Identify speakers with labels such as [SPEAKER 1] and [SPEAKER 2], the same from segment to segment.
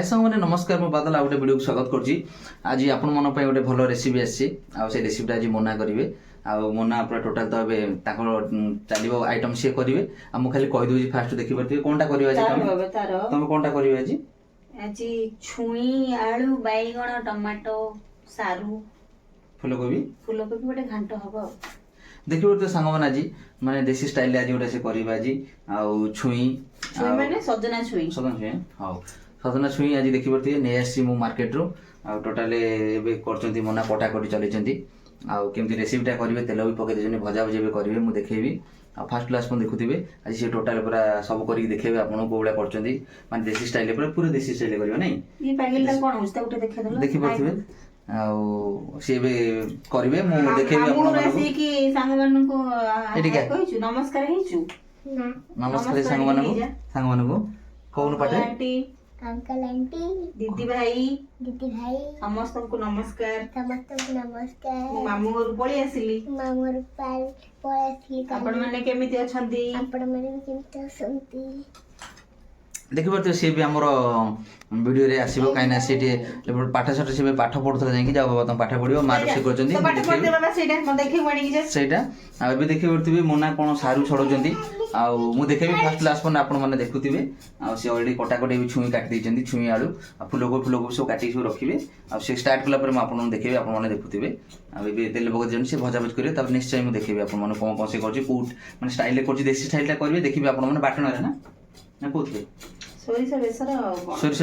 [SPEAKER 1] सामने नमस्कार मो बादल आउटे वीडियो को स्वागत करछि। आज आपण मन पय गोटे भलो रेसिपी आछि आ से रेसिपी आज मोना करिवे आ मोना पूरा टोटल तो बे ताको चलिबो आइटम से करिवे आ मु खाली कहि दोछि फास्ट देखि परथि कोनटा करिवा जे तमे कोनटा करिवा जी
[SPEAKER 2] आज छुई आलू बैगण टमाटो सारू
[SPEAKER 1] फूलकोबी
[SPEAKER 2] गोटे घांट हबो
[SPEAKER 1] देखि परथि सांगमान आज माने देसी स्टाइल आज गोटे से करिवा जी आ छुई
[SPEAKER 2] माने सजना छुई
[SPEAKER 1] हाउ सजना छुई आज देखि परथि ने आसी मु मार्केट रो आ टोटल एबे करचंती मोना कोटा कोटी चलिचंती आ केमती रेसिपीटा करिवे तेल भी पके देजनी भजा भजी करिवे मु देखेबी आ फर्स्ट क्लास पण देखुथिबे आज से टोटल पूरा सब करी देखेबे आपन को बळा करचंती माने देसी स्टाइल पूरा देसी स्टाइल करिवे नै
[SPEAKER 2] ई पैकेट कोन होस्ता उठे देखे दलो
[SPEAKER 1] देखि परथिबे आ से बे करिवे मु देखेबी आपन
[SPEAKER 2] को कि संग मानन को कहिछु नमस्कार हेछु
[SPEAKER 1] नमस्कार संग मानन को कोन पाटे
[SPEAKER 2] आंटी
[SPEAKER 3] अंकल आंटी
[SPEAKER 2] दीदी भाई
[SPEAKER 3] समस्त
[SPEAKER 2] को नमस्कार
[SPEAKER 3] नमस्कार
[SPEAKER 2] मामू घर पळी आसिली
[SPEAKER 3] मामूर पाल पळासली
[SPEAKER 2] आपण माने केमिति अछंती
[SPEAKER 3] आपण माने केमिति असंती
[SPEAKER 1] देखि परथि से भी हमर वीडियो रे आसीबो काइना सेठी पाठ साठ से पाठ पढुथला जाई कि जाओ बाबा तुम पाठ पढियो मार से करचंती
[SPEAKER 2] पाठ पढते बाबा सेटा म देखि वाणी कि
[SPEAKER 1] सेटा आ भी देखि परथि मोना कोन सारू छडोचंती आ मु देखेबी फर्स्ट क्लास पण आपण माने देखुथिबे आ से ऑलरेडी कटा कटे भी छुई काट दैचंती छुई आलू आ फुलको सब काटी सब रखिबे आ से स्टार्ट कला पर म आपण देखेबी आपण माने देखुथिबे आ भी तेल पके जन से भजा भज करे तब निश्चय मु देखेबी आपण माने कोन से करछि कूट माने स्टाइल करछि देसी स्टाइल ता करबे देखिबे आपण माने बाटना रे ना कोथले
[SPEAKER 2] सोरिस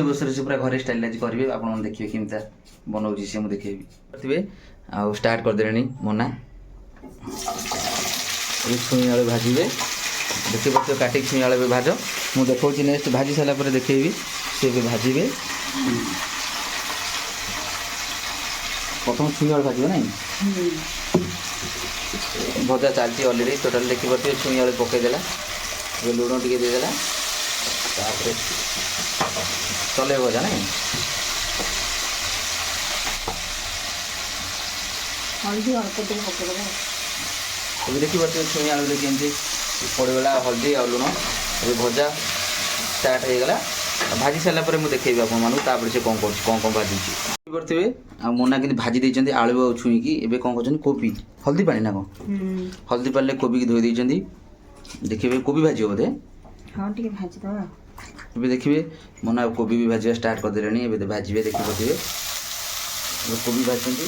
[SPEAKER 2] बेसर
[SPEAKER 1] से पूरा घरे स्टाइल आज करिवे आपण मन देखिबे किमता बनौजी से मु देखेबी करथिबे आ स्टार्ट कर देलेनी मोना ए छुई आलू भाजीबे देखि बच्चो काटी छुई आलू भाजो मु देखौची नेक्स्ट भाजी साला पर देखेबी से भी भाजीबे प्रथम छुई आलू भाजीबे नै भजा चालची ऑलरेडी टोटल देखि बच्चो छुई आलू पके देला ये लूण टिके दे देला तापर चले भजा नहीं
[SPEAKER 2] हल्दी अल्प टे पके देबो
[SPEAKER 1] अभी देखि बच्चे छुई आलू ले केमती पड़गला हल्दी और लुण अभी भजा स्टार्ट हो गला भाजी सारा पर मुझे देखेबी आपन मानु तापर से कोन भाजी करथिबे आ मोना के भाजी दैचंती आलू और छुई की एबे कोन करछन कोबी हल्दी पानी ना कोन हल्दी पाले कोबी की धोई दैचंती देखिबे कोबी भाजी होबे
[SPEAKER 2] हां ठीक भाजी दवा
[SPEAKER 1] एबे देखिबे मोना कोबी भी भाजी स्टार्ट कर देलेनी एबे भाजीबे देखि पथिबे कोबी भाजचंती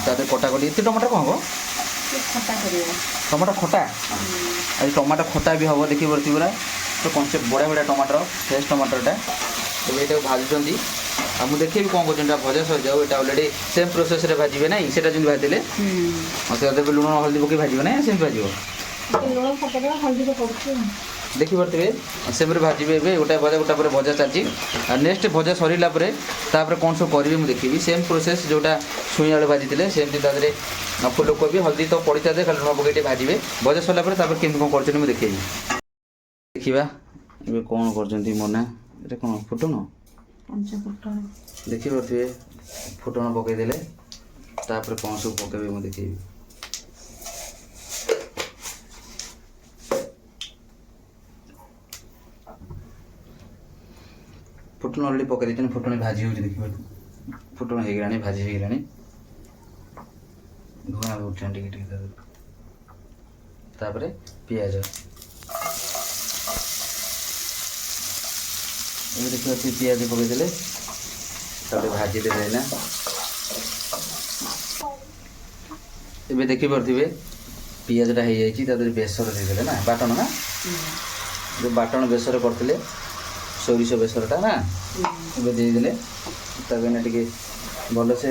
[SPEAKER 1] ताते कटा कटी एते टमाटर कोन हो
[SPEAKER 2] खट्टा करियो
[SPEAKER 1] टमाटर खट्टा आज टमाटर खट्टा भी हबो देखि परथि पूरा तो कॉन्सेप्ट बड़ा बड़ा टमाटर फ्रेश टमाटरटा एबे एटा भाजचंती आ मु देखिबी कोन करचंता भजा सर जाऊ एटा ऑलरेडी सेम प्रोसेस रे भाजीबे नै सेटा जन भाजले मते अदे लूण हल्दी पके भाजीबे नै सेम भाजीबो
[SPEAKER 2] लूण पके देबा हल्दी को पड़छ
[SPEAKER 1] देखि परथिबे सेमरे भाजीबे एबे गोटा पर भजा चाची आ नेक्स्ट भजा सरीला परे तापर कोन सब करिवे मु देखिबी सेम प्रोसेस जोटा छुई आलू भाजी थिले सेम ती तादरे फूलकोबी हल्दी तो पड़िता दे खाली लूण पकेटे भाजीबे भजा सरला परे तापर केम कोन करछन मु देखिबी देखिबा एबे कोन करछंती मोना एटा कोन फुटण
[SPEAKER 2] पंच फुटण
[SPEAKER 1] देखि परथिबे फुटण पके देले तापर कोन सब पकेबे मु देखिबी फुटन ऑलरेडी पके देछन फुटन भाजी हो देखिबे फुटन हे गरानी भाजी हे गरानी धुआं उठन टिके टिके तापरे प्याज ये देखिबे प्याज पके देले तापरे भाजी देले ना एबे देखि परथिबे प्याजटा हे जाईची तादरे बेसर दे देले ना बाटन ना जो बाटन बेसर करथिले सोरिष बेसरटा ना ये देदेले तबे टिके भल से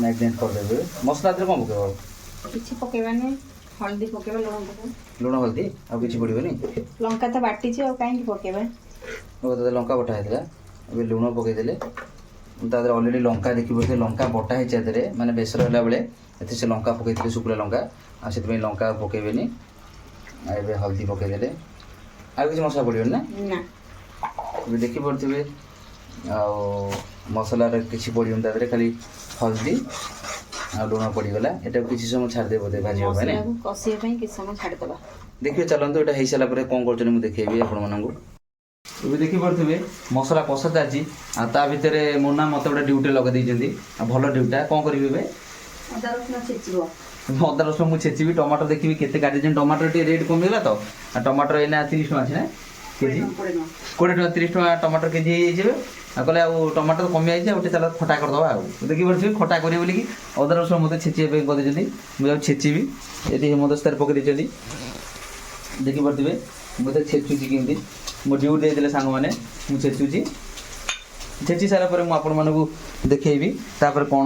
[SPEAKER 1] मैग्नेट कर देबे मसला दे कोन पकेबो
[SPEAKER 2] किछि पकेबाने हल्दी पकेबा
[SPEAKER 1] लूण हल्दी आ किछि पड़िबो नि
[SPEAKER 2] लंका तो बाटी छी और काहे पकेबा
[SPEAKER 1] ओ त लंका बटा हेतला अबे लूण पके देले तादर ऑलरेडी लंका देखिबो से लंका बटा हे चादरे माने बेसर होला बेले एते से लंका पके दिले सुकुला लंका आ सेत में लंका पकेबेनी आ एबे हल्दी पके देले आ किछि मसला पड़िबो ना
[SPEAKER 2] ना
[SPEAKER 1] भी देखि पड़थिबे आ मसला रे किछि पड़ियन तादरे खाली हल्दी आ लूण पड़ी गला एटा किछि समय छाड़ दे बोदे भाजी होबे ने
[SPEAKER 2] कसिए पई किछि समय छाड़ देबा
[SPEAKER 1] देखिए चलंतु एटा हेइ साला परे कोन करछन मु देखेबी आपण मनंगु ଏବେ ଦେଖିପାରୁଥିବେ ମସଲା କଷା ଚାଲିଛି ଆଉ ତା ଭିତରେ ମୁନା ମୋତେ ଗୋଟେ ଡ୍ୟୁଟି ଲଗାଇ ଦେଇଛନ୍ତି ଆଉ ଭଲ ଡ୍ୟୁଟା କ'ଣ କରିବି ଏବେ
[SPEAKER 2] ଅଦା ରସୁଣ ଛେଚିବ।
[SPEAKER 1] ଅଦା ରସୁଣ ମୁଁ ଛେଚିବି ଟମାଟୋ ଦେଖିବି କେତେ କାଟିଛନ୍ତି ଟମାଟୋ ଟିକେ ରେଟ୍ କମିଗଲା ତ ଆଉ ଟମାଟୋ ଏଇନା 30 ଟଙ୍କା ଅଛି ନା କେଜି 20 ଟଙ୍କା 30 ଟଙ୍କା ଟମାଟୋ କେଜି ହେଇଯିବେ ଆଉ କହିଲେ ଆଉ ଟମାଟୋ କମିଯାଇଛି ଆଉ ଗୋଟେ ଚାଲ ଖଟା କରିଦେବା ଆଉ ଦେଖିପାରୁଥିବେ ଖଟା କରିବେ ବୋଲିକି ଅଦା ରସୁଣ ମୋତେ ଛେଚିବା ପାଇଁ କରିଦେଇଛନ୍ତି ମୁଁ ଯାଉ ଛେଚିବି ଏଠି ହେମଦସ୍ତାରେ ପକେଇ ଦେଇଛନ୍ତି ଦେଖିପାରୁଥିବେ ମୋତେ ଛେଚୁଛି କେମିତି ମୋ ଡ୍ୟୁଟି ଦେଇଦେଲେ ସାଙ୍ଗମାନେ ମୁଁ ଛେଚୁଛି ଛେଚି ସାରିଲା ପରେ ମୁଁ ଆପଣମାନଙ୍କୁ ଦେଖେଇବି ତାପରେ କ'ଣ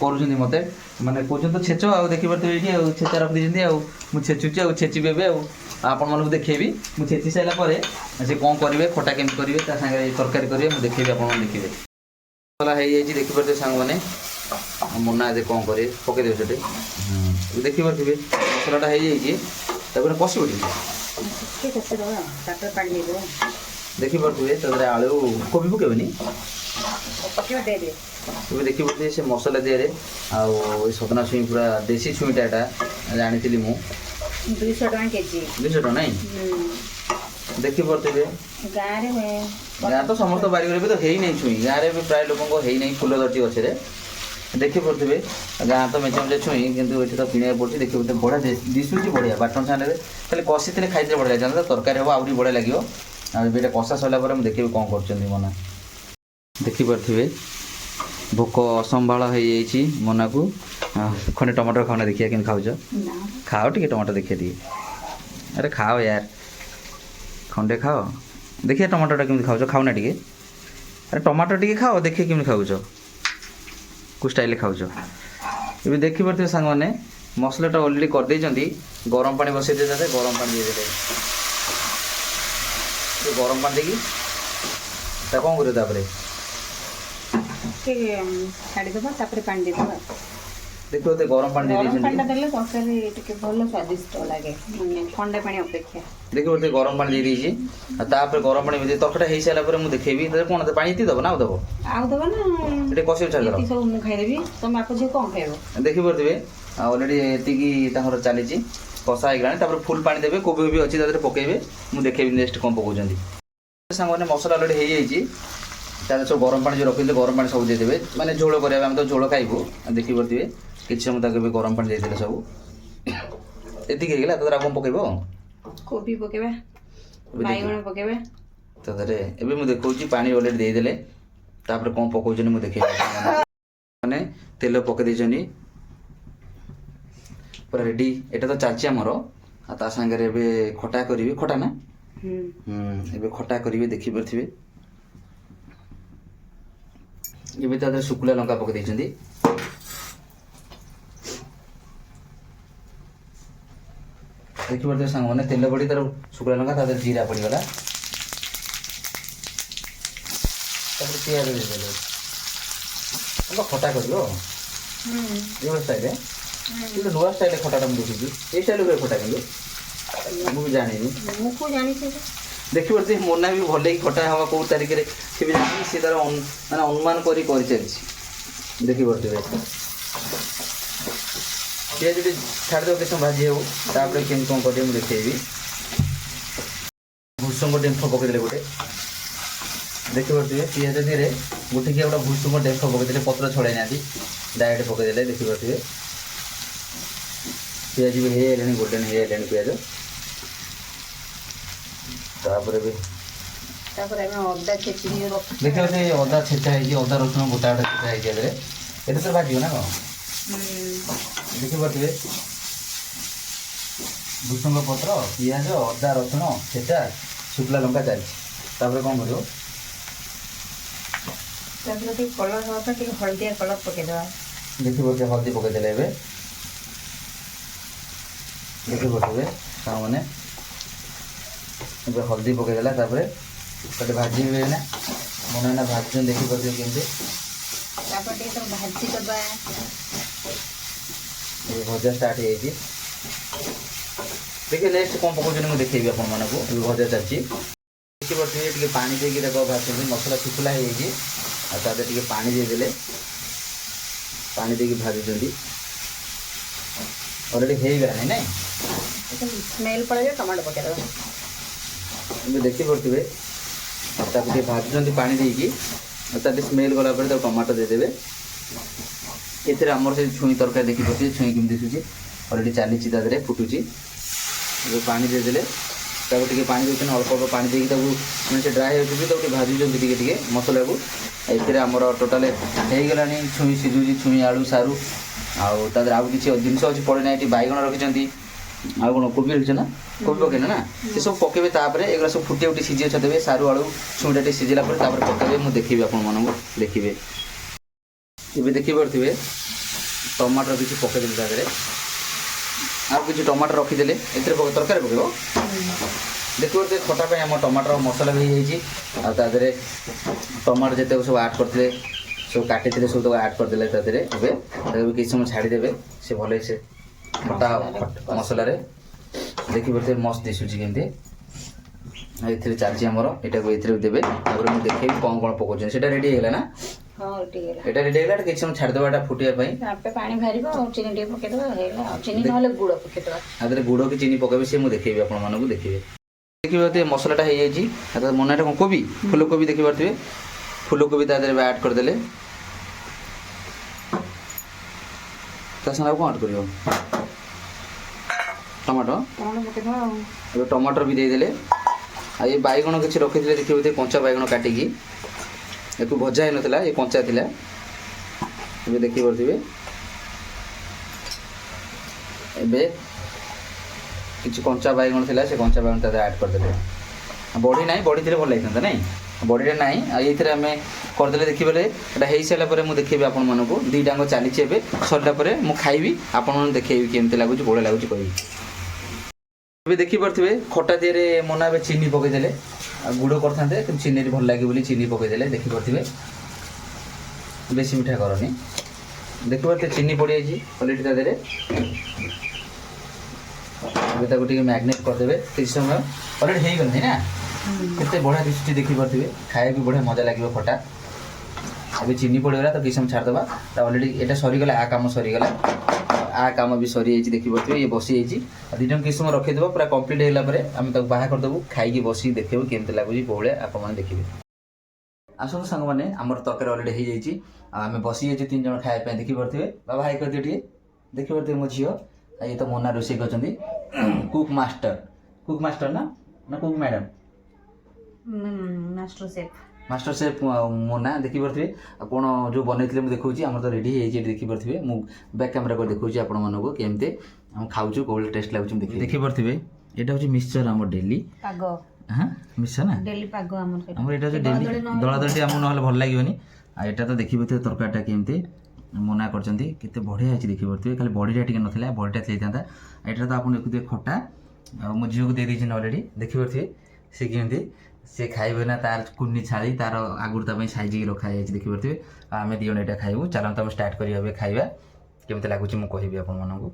[SPEAKER 1] କରୁଛନ୍ତି ମୋତେ ମାନେ କହୁଛନ୍ତି ତ ଛେଚ ଆଉ ଦେଖିପାରୁଥିବେ ଏଇଠି ଆଉ ଛେଚା ରଖିଦେଇଛନ୍ତି ଆଉ ମୁଁ ଛେଚୁଛି ଆଉ ଛେଚିବି ଏବେ ଆଉ ଆପଣମାନଙ୍କୁ ଦେଖେଇବି ମୁଁ ଛେଚି ସାରିଲା ପରେ ସେ କ'ଣ କରିବେ ଖଟା କେମିତି କରିବେ ତା ସାଙ୍ଗରେ ତରକାରୀ କରିବେ ମୁଁ ଦେଖେଇବି ଆପଣଙ୍କୁ ଦେଖିବେ ମସଲା ହେଇଯାଇଛି ଦେଖିପାରୁଥିବେ ସାଙ୍ଗମାନେ ମୁନା ଏବେ କ'ଣ କରିବେ ପକେଇଦେବେ ସେଠି ଦେଖିପାରୁଥିବେ ମସଲାଟା ହେଇଯାଇଛି ତାପରେ କଷିବ ଟିକେ
[SPEAKER 2] ତାପରେ ପାଣି ଦେଇଦେବ।
[SPEAKER 1] ଦେଖିପାରୁଥିବେ ତା ଦେହରେ ଆଳୁ କୋବି ପକେଇବେନି
[SPEAKER 2] ଦେଇଦେବେ।
[SPEAKER 1] ଏବେ ଦେଖିପାରୁଥିବେ ସେ ମସଲା ଦିହରେ ଆଉ ଏ ସଜନା ଛୁଇଁ ପୁରା ଦେଶୀ ଛୁଇଁଟା ଏଇଟା ଜାଣିଥିଲି ମୁଁ
[SPEAKER 2] 200 ଟଙ୍କା କେଜି।
[SPEAKER 1] 200 ଟଙ୍କା ନାଇଁ ଦେଖିପାରୁଥିବେ
[SPEAKER 2] ଗାଁରେ ହୁଏ।
[SPEAKER 1] ଗାଁ ତ ସମସ୍ତ ବାରିଘରେ ବି ତ ହେଇନାହିଁ ଛୁଇଁ ଗାଁରେ ବି ପ୍ରାୟ ଲୋକଙ୍କ ହେଇନାହିଁ ଫୁଲ ଧରିଛି ଗଛରେ ଦେଖିପାରୁଥିବେ ଗାଁ ତ ମେଞ୍ଚେ ମେଞ୍ଚେ ଛୁଇଁ କିନ୍ତୁ ଏଠି ତ କିଣିବାକୁ ପଡ଼ୁଛି ଦେଖିପାରୁଥିବେ ବଢ଼ିଆ ଦିଶୁଛି ବଢ଼ିଆ ବାଟଣ ସାଙ୍ଗରେ ଖାଲି କଷିଥିଲେ ଖାଇଥିଲେ ବଢ଼ିଆ ଲାଗିଥାନ୍ତା ତରକାରୀ ହେବ ଆହୁରି ବଢ଼ିଆ ଲାଗିବ ଆଉ ଏବେ ଏଇଟା କଷା ସରିଲା ପରେ ମୁଁ ଦେଖିବି କ'ଣ କରୁଛନ୍ତି ମନା ଦେଖିପାରୁଥିବେ ଭୋକ ଅସମ୍ଭାଳ ହେଇଯାଇଛି ମନାକୁ ଖଣ୍ଡେ ଟମାଟୋ ଖାଉନା ଦେଖିବା କେମିତି ଖାଉଛ ଖାଅ ଟିକେ ଟମାଟୋ ଦେଖିବା ଟିକେ ଆରେ ଖାଅ ୟାର ଖଣ୍ଡେ ଖାଅ ଦେଖିବା ଟମାଟୋଟା କେମିତି ଖାଉଛ ଖାଉନା ଟିକେ ଆରେ ଟମାଟୋ ଟିକେ ଖାଅ ଦେଖିବା କେମିତି ଖାଉଛ କେଉଁ ଷ୍ଟାଇଲ୍ରେ ଖାଉଛ ଏବେ ଦେଖିପାରୁଥିବେ ସାଙ୍ଗମାନେ ମସଲାଟା ଅଲରେଡ଼ି କରିଦେଇଛନ୍ତି ଗରମ ପାଣି ବସେଇ ଦେଇଥାନ୍ତେ ଗରମ ପାଣି ଦେଇଦେଲେ ଗରମ ପାଣି ଦେଇକି ତା କ'ଣ କରିବ ତାପରେ
[SPEAKER 2] ଛାଡ଼ିଦେବା ତାପରେ ପାଣି ଦେଇଦେବା
[SPEAKER 1] ଦେଖିବ ଗରମ ପାଣି ଦେଇଦେଇଛନ୍ତି
[SPEAKER 2] ପାଣିଟା ଦେଲେ ତରକାରୀ ଟିକେ ଭଲ ସ୍ୱାଦିଷ୍ଟ ଲାଗେ ଥଣ୍ଡା ପାଣି ଅପେକ୍ଷା
[SPEAKER 1] ଦେଖିବ ଗରମ ପାଣି ଦେଇଦେଇଛି ଆଉ ତାପରେ ଗରମ ପାଣି ତରକାରୀଟା ହେଇସାରିଲା ପରେ ମୁଁ ଦେଖେଇବି କ'ଣ ପାଣି ଏତିକି ଦେବ ନା ଆଉ ଦେବ
[SPEAKER 2] ଆଉ ଦେବ ନା
[SPEAKER 1] ଏଠି କଷି ଛାଡ଼ିଦେବ
[SPEAKER 2] ସବୁ ମୁଁ ଖାଇଦେବି ତମ ବାପ ଝିଅ କ'ଣ ଖାଇବ
[SPEAKER 1] ଦେଖିପାରୁଥିବେ ଆଉ ଅଲରେଡ଼ି ଏତିକି ତାଙ୍କର ଚାଲିଛି କଷା ହେଇଗଲାଣି ତାପରେ ଫୁଲ୍ ପାଣି ଦେବେ କୋବି ବି ଅଛି ତା ଦେହରେ ପକେଇବେ ମୁଁ ଦେଖେଇବି ନେକ୍ସଟ କ'ଣ ପକାଉଛନ୍ତି ସାଙ୍ଗମାନେ ମସଲା ଅଲରେଡ଼ି ହେଇଯାଇଛି ତାହେଲେ ସବୁ ଗରମ ପାଣି ଯେଉଁ ରଖିଥିଲେ ଗରମ ପାଣି ସବୁ ଦେଇଦେବେ ମାନେ ଝୋଳ କରିବା ଆମେ ତ ଝୋଳ ଖାଇବୁ ଦେଖିପାରୁଥିବେ କିଛି ସମୟ ତାକୁ ଏବେ ଗରମ ପାଣି ଦେଇଦେଲେ ସବୁ ଏତିକି ହେଇଗଲା ତା ଦେହରେ ଆଉ କ'ଣ ପକେଇବ
[SPEAKER 2] କୋବି ପକେଇବା ବାଇଗଣ ପକେଇବା
[SPEAKER 1] ତା ଦେହରେ ଏବେ ମୁଁ ଦେଖାଉଛି ପାଣି ଅଲରେଡ଼ି ଦେଇଦେଲେ ତାପରେ କ'ଣ ପକାଉଛନ୍ତି ମୁଁ ଦେଖେଇବି ମାନେ ତେଲ ପକେଇ ଦେଇଛନ୍ତି ପୁରା ରେଡ଼ି ଏଇଟା ତ ଚାଲିଛି ଆମର ଆଉ ତା ସାଙ୍ଗରେ ଏବେ ଖଟା କରିବି ଖଟା ନା ଏବେ ଖଟା କରିବେ ଦେଖିପାରୁଥିବେ ଏବେ ତା ଦେହରେ ଶୁଖିଲା ଲଙ୍କା ପକେଇ ଦେଇଛନ୍ତି ଦେଖିପାରୁଥିବେ ସାଙ୍ଗମାନେ ତେଲ ପଡ଼ି ତାର ଶୁଖିଲା ଲଙ୍କା ତା ଦେହରେ ଜିରା ପଡ଼ିଗଲା ତାପରେ ପିଆଜ ଦେଇଦେଲେ ଖଟା କରିବ ଏଇଭଳି ଷ୍ଟାଇଲ୍ରେ କିନ୍ତୁ ନୂଆ ଷ୍ଟାଇଲ୍ରେ ଖଟାଟା ମୁଁ ଦେଖୁଛି ଏଇ ଷ୍ଟାଇଲ୍ ଉପରେ ଖଟା କିନ୍ତୁ ମୁଁ ବି ଜାଣିନି ଦେଖିପାରୁଥିବେ ମନା ବି ଭଲ କି ଖଟା ହେବା କେଉଁ ତାରିଖରେ ସେ ବି ଜାଣିନି ସେ ତାର ମାନେ ଅନୁମାନ କରି କରିଚାଲିଛି ଦେଖିପାରୁଥିବେ ପିଆଜ ଟିକେ ଛାଡ଼ିଦେବ କିଛି ସମୟ ଭାଜି ହେଉ ତାପରେ କେମିତି କ'ଣ କରିବେ ମୁଁ ଦେଖେଇବି ଭୃଷଙ୍ଗ ଡେମ୍ଫ ପକେଇଦେଲେ ଗୋଟେ ଦେଖିପାରୁଥିବେ ପିଆଜ ଦେହରେ ଗୋଟିକିଆ ଗୋଟେ ଭୃଷଙ୍ଗ ଡେମ୍ଫ ପକେଇଦେଲେ ପତ୍ର ଛଡ଼ାଇ ନାହାନ୍ତି ଡାଇରେକ୍ଟ ପକେଇଦେଲେ ଦେଖିପାରୁଥିବେ ପିଆଜ ବି ହେଇଗଲାଣି ଗୋଲ୍ଡେନ୍ ହେଇଗଲାଣି ପିଆଜ ତାପରେ ବି
[SPEAKER 2] ତାପରେ ଆମେ ଅଦା ଛେଚିକି
[SPEAKER 1] ଦେଖିପାରୁଥିବେ ଅଦା ଛେଚା ହେଇଛି ଅଦା ରସୁଣ ଗୋଟା ଗୋଟା ଛେଚା ହେଇଛି ଏଥିରେ ଏତେ ତ ଭାଜିବ ନା କ'ଣ ଦେଖିପାରୁଥିବେ ଭୃଷଙ୍ଗ ପତ୍ର ପିଆଜ ଅଦା ରସୁଣ ଛେଚା ଶୁଖିଲା ଲଙ୍କା ଚାଲିଛି ତାପରେ କ'ଣ କରିବ
[SPEAKER 2] ତାପରେ ଟିକେ କଲର୍ ହେବା ପାଇଁ ଟିକେ ହଳଦିଆ କଲର୍ ପକେଇଦେବା
[SPEAKER 1] ଦେଖିପାରୁଥିବେ ହଳଦୀ ପକେଇଦେଲେ ଏବେ ଦେଖିପାରୁଥିବେ ସାଙ୍ଗମାନେ ଏବେ ହଳଦୀ ପକେଇଦେଲା ତାପରେ ଗୋଟେ ଭାଜିବେ ନା ମନେ ନା ଭାଜୁଛନ୍ତି ଦେଖିପାରୁଥିବେ କେମିତି
[SPEAKER 2] ତାପରେ ଟିକେ ତାକୁ ଭାଜିଦେବା
[SPEAKER 1] ଏବେ ଭଜା ଷ୍ଟାର୍ଟ ହେଇଯାଇଛି ଦେଖିବେ ନେକ୍ସଟ କ'ଣ ପକାଉଛନ୍ତି ମୁଁ ଦେଖେଇବି ଆପଣମାନଙ୍କୁ ଏବେ ଭଜା ଚାଲିଛି ଦେଖିପାରୁଥିବେ ଟିକେ ପାଣି ଦେଇକି ତାକୁ ଭାଜୁଛନ୍ତି ମସଲା ଶୁଖିଲା ହେଇଯାଇଛି ଆଉ ତା ଦେହରେ ଟିକେ ପାଣି ଦେଇଦେଲେ ପାଣି ଦେଇକି ଭାଜୁଛନ୍ତି ଅଲରେଡ଼ି ହେଇଗଲାଣି ନାଇଁ
[SPEAKER 2] ସ୍ମେଲ୍ ପଳେଇବେ ଟମାଟୋ ପକେଇଦେବା
[SPEAKER 1] ଏବେ ଦେଖିପାରୁଥିବେ ताको टे भाजुचंती पानी देकी ताटे स्मेल गला पर टमाटो देदेवे एथिरे हमर से छुई तरकारी देखि पति छुई केम दिसुची ऑलरेडी चली फुटुची पानी देदेले ताको टिके पानी देछन अल्प अल्प पानी देकी ताको माने से ड्राई हो चुकी ताको भाजुचंती टिके मसला को एथिरे हमर टोटल हे गलानी छुई सिजुजी छुई आलू सारू आउ तादर आउ किछि जिनस अछि पड़े ना एटी बाइगण रखिचंती आउ कोन कोबी रखिछ ना कोबी पकेना ना से सब पकेबे तापरे एगला सब फुटी उठी सिझे छ देबे सारू आलू छुईटाटी सिझिला पर तापरे पकेबे मु देखिबे आपन मानको देखिबे एबे देखि परथिबे टमाटर किछि पके देबे तादरे आउ किछि टमाटर रखि देले एतरे तरकारी पकेबो देखिबो ते खटा पे हम टमाटर मसला भी जाइछि आ तादरे टमाटर जते सब ऐड करथिले सब काटी थिले सब तो ऐड कर देले तादरे एबे किछि समय छाडी देबे से भले से खटा मसला रे देखि परथे मस्त दिसुची केनते एथिरे चालची हमर एटा को एथिरे देबे तापर मु देखैबी कोन कोन पकोछ सेटा रेडी हेला ना
[SPEAKER 2] हां रेडी हेला
[SPEAKER 1] एटा रेडी हेला किछि समय छाडी देबाटा फुटिया पई
[SPEAKER 2] आपे पानी भरिबो और चीनी टे पके दबा हेला चीनी नहले गुड़ पके दबा
[SPEAKER 1] आदरे गुड़ की चीनी पकेबे से मु देखैबी आपन मानकु देखिबे देखिबे मसलाटा हे जाइछि आता मोनाटा कोन कोबी फूलकोबी देखि परथिबे फूलकोबी तादरे ऐड कर देले ता संग कोन ऐड करियो टमाटो टमाटर भी दे देले आ ये बैगण किसी रखी देखिए कंचा बैगण काटिकी एक भजा ही नाला ये कंचा थिला ये देखि परथिबे एबे किछि कंचा बैगण थिला से कंचा बैगण तादे ऐड कर देले बॉडी नाही बॉडी थिले भल लागथांता नाही बॉडीटा नाही आ एथिरे हमें कर देले देखि बेले एटा हेइ सेला परे मु देखिबे आपन मानको दी डांगो चाली छेबे सरला परे मु खाइबी आपन मन देखैबी केमते लागुची बोले लागुची कहि एबे देखि परथिबे खटा दिरे मोना बे चीनी पके देले गुड़ करथांते कि चीनी भल लागी बोली चीनी पके देले देखि परथिबे बेसी मिठा करनी देखि परथे चीनी पड़ी आइची क्वालिटी ता देरे एबे ताको टिके मैग्नेट कर देबे किछ समय ऑलरेडी हेइ गल ना केते बढ़िया दिसुची देखि परथिबे खाए भी बढ़िया मजा लागिबो खटा अभी चीनी पड़ेगा तो किसी छाड़ दबा तो ऑलरेडी एटा सरी गला आ काम सरी गला आ काम भी सरी जाइए देखि परथिबे ये बसी जाइए दुटा किसी समय रखी देबो पूरा कंप्लीट हेला परे हम ताको बाहा कर देबो खाई की बसी देखिबो केमते लागुची बोले आप माने देखिबे आसो संग माने हमर तरकारी ऑलरेडी हे जाइए आमे बसी जाइए तीन जण खाए पे देखि परथिबे बाबा हाई कर दियो टिके देखि परथिबे मो झियो ये तो मोना रोसे करचंदी कुक मास्टर ना cook madam master chef Mona देखि परथिबे आपण जो बनेथिले मु देखौची हमर तो रेडी हे जे देखि परथिबे मु बैक कैमरा को देखौची आपण मानको केमते हम खाउछु कोल टेस्ट लागुछु देखि परथिबे एटा होची मिक्सचर हमर डेली पागो हां मिक्सचर ना डेली पागो हमर एटा जो डेली दळा दळटी हम नहले भल लागिबनी आ एटा तो देखि परथिबे तरकाटा केमते मोना करचंदी केते बढ़िया है देखि परथिबे खाली बॉडीटा टिके नथिला बॉडीटा थैतांता एटा तो आपण देखुते खटा मु जियो को दे दिछन ऑलरेडी देखि परथिबे से केमते से खाइबे ना तार कुन्नी छाड़ी तार आगुर ता साइज की रखा जाय देखि परथिबे आमे दियोन एटा खाइबो चलो तब स्टार्ट करी हबे खाइबा केमते लागुची मु कहिबे आपन मानकू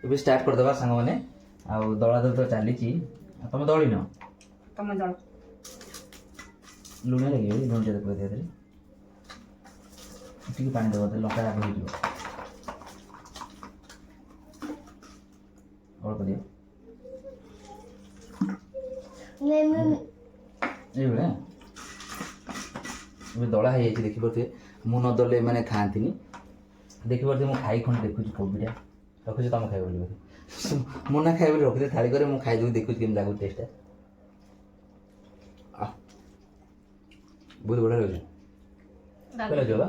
[SPEAKER 1] एबे स्टार्ट कर दबा संग माने आ दळा दळ तो चाली छी तम दळी न तम दळ लुण लगे लुण जद कर दे दे ठीक पानी दबा दे लंका आग हो जिवो और कर दियो एबे दला है देखि परथे मु न दले माने खांतिनी देखि परथे मु खाई खन देखु कोबीटा रखु तम खाइ बोली मु ना खाइ बोली रखु थाली करे मु खाइ दउ देखु केम लागु टेस्ट आ बहुत बड़ा लगे पहले जोबा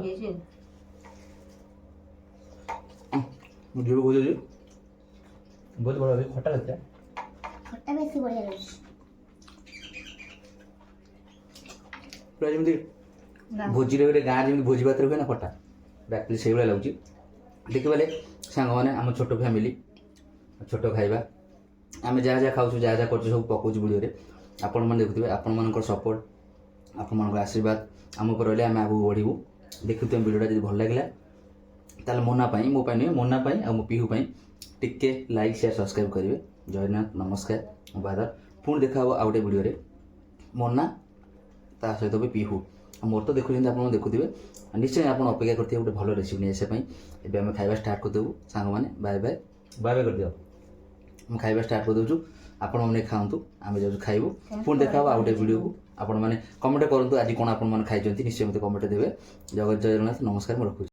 [SPEAKER 1] मुझे भी बहुत बड़ा लगे खट्टा लगता है
[SPEAKER 3] खट्टा बेसी बढ़िया लगे
[SPEAKER 1] पूरा जमी भोजी रे गाँ जमी भोजी भात हुए ना खटा एक्चुअली से भाई लगुच देखिए सांग मैंने आम छोट फैमिली छोट खाइबा आम जहाँ जहाँ खाऊ जहाँ जहाँ कर सब पकाउछ वीडियो आपण मैंने देखुए आपण मान सपोर्ट आपण मान आशीर्वाद आम उपर रही आम आगे बढ़ू देखुए वीडियोटा जब भल लगे ताल मोना मो नुहे मोना आ मो पीहू टिके लाइक शेयर सब्सक्राइब करेंगे जयनाथ नमस्कार बादर पुणी देखा आउ गोटे वीडियो मोना ता सहित भी पीहू मोर तो देखुं आप देखुए निश्चय आप अपेक्षा करते गोटे भल रेसिपी नहीं आसापी एवं खाଇବା स्टार्ट करदेबू सांग मैंने बाय बाय बाय बाय कर दियो हम खाଇବା स्टार्ट कर दूँ ଆପଣମାନେ ଖାଆନ୍ତୁ ଆମେ ଯାଉଛୁ ଖାଇବୁ ପୁଣି ଦେଖା ହେବ ଆଉ ଗୋଟେ ଭିଡ଼ିଓକୁ ଆପଣମାନେ କମେଣ୍ଟ କରନ୍ତୁ ଆଜି କ'ଣ ଆପଣମାନେ ଖାଇଛନ୍ତି ନିଶ୍ଚୟ ମୋତେ କମେଣ୍ଟ ଦେବେ ଜୟ ଜଗନ୍ନାଥ ନମସ୍କାର ମୁଁ ରଖୁଛି।